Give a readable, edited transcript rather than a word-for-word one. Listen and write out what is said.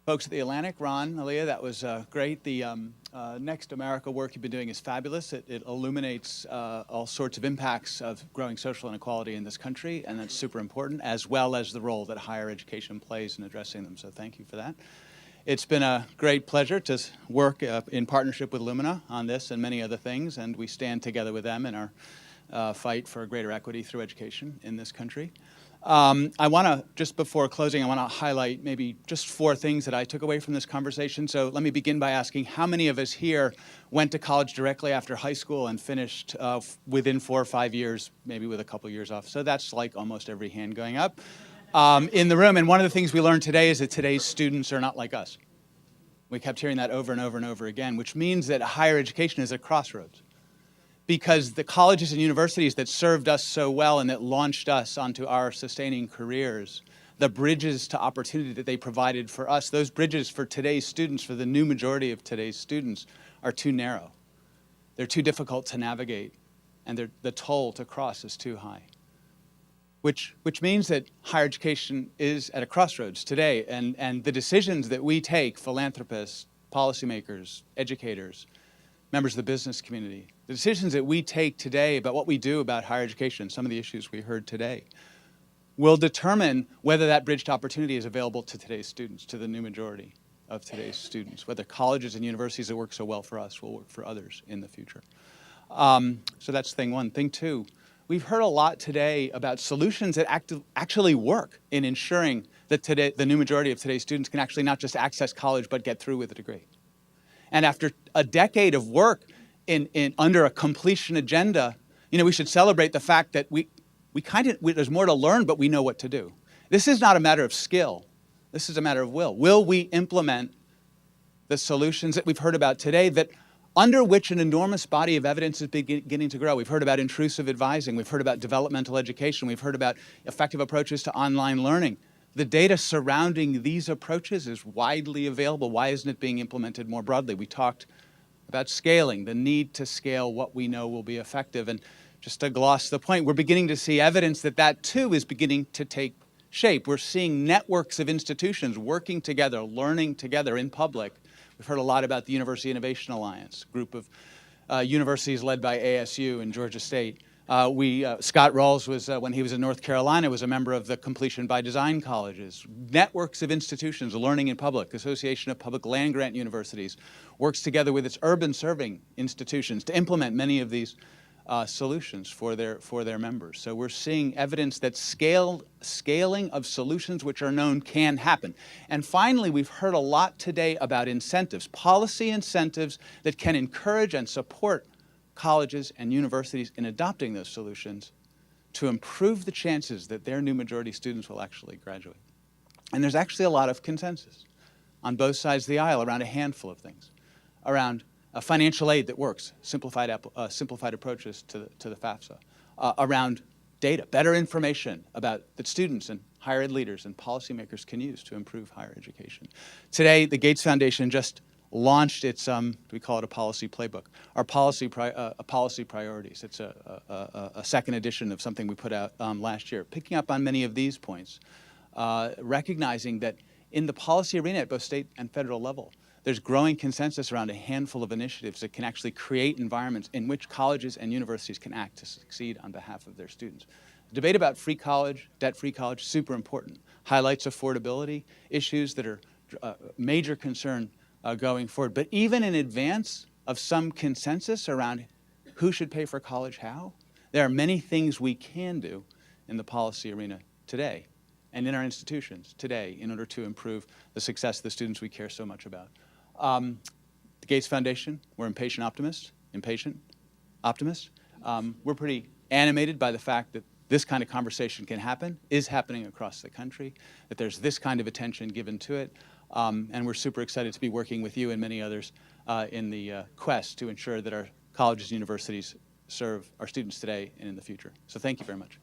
Folks at the Atlantic, Ron, Aaliyah, that was great. The Next America work you've been doing is fabulous. It illuminates all sorts of impacts of growing social inequality in this country, and that's super important, as well as the role that higher education plays in addressing them. So thank you for that. It's been a great pleasure to work in partnership with Lumina on this and many other things, and we stand together with them in our fight for greater equity through education in this country. I want to, just before closing, I want to highlight maybe just 4 things that I took away from this conversation. So let me begin by asking, how many of us here went to college directly after high school and finished within 4 or 5 years, maybe with a couple years off? So that's like almost every hand going up in the room. And one of the things we learned today is that today's students are not like us. We kept hearing that over and over and over again, which means that higher education is a crossroads. Because the colleges and universities that served us so well and that launched us onto our sustaining careers, the bridges to opportunity that they provided for us, those bridges for today's students, for the new majority of today's students, are too narrow. They're too difficult to navigate, and the toll to cross is too high. Which means that higher education is at a crossroads today, and the decisions that we take, philanthropists, policymakers, educators, members of the business community, the decisions that we take today about what we do about higher education, some of the issues we heard today, will determine whether that bridge to opportunity is available to today's students, to the new majority of today's students, whether colleges and universities that work so well for us will work for others in the future. So that's thing one. Thing two, we've heard a lot today about solutions that actually work in ensuring that the new majority of today's students can actually not just access college, but get through with a degree. And after a decade of work under a completion agenda, we should celebrate the fact that there's more to learn, but we know what to do. This is not a matter of skill. This is a matter of will. Will we implement the solutions that we've heard about today, that under which an enormous body of evidence is beginning to grow? We've heard about intrusive advising. We've heard about developmental education. We've heard about effective approaches to online learning. The data surrounding these approaches is widely available. Why isn't it being implemented more broadly? We talked about scaling, the need to scale what we know will be effective. And just to gloss the point, we're beginning to see evidence that too is beginning to take shape. We're seeing networks of institutions working together, learning together in public. We've heard a lot about the University Innovation Alliance, a group of universities led by ASU and Georgia State. Scott Rawls was, when he was in North Carolina, was a member of the Completion by Design colleges. Networks of institutions, Learning in Public, Association of Public Land-Grant Universities, works together with its urban serving institutions to implement many of these solutions for their members. So we're seeing evidence that scaling of solutions which are known can happen. And finally, we've heard a lot today about incentives, policy incentives that can encourage and support colleges and universities in adopting those solutions to improve the chances that their new majority students will actually graduate. And there's actually a lot of consensus on both sides of the aisle around a handful of things, around financial aid that works, simplified approaches to the FAFSA, around data, better information that students and higher ed leaders and policymakers can use to improve higher education. Today, the Gates Foundation just launched its, we call it a policy playbook, our policy priorities. It's a second edition of something we put out last year, picking up on many of these points, recognizing that in the policy arena at both state and federal level, there's growing consensus around a handful of initiatives that can actually create environments in which colleges and universities can act to succeed on behalf of their students. The debate about free college, debt-free college, super important. Highlights affordability issues that are a major concern going forward. But even in advance of some consensus around who should pay for college how, there are many things we can do in the policy arena today and in our institutions today in order to improve the success of the students we care so much about. The Gates Foundation, we're impatient optimists. We're pretty animated by the fact that this kind of conversation can happen, is happening across the country, that there's this kind of attention given to it. And we're super excited to be working with you and many others in the quest to ensure that our colleges and universities serve our students today and in the future. So thank you very much.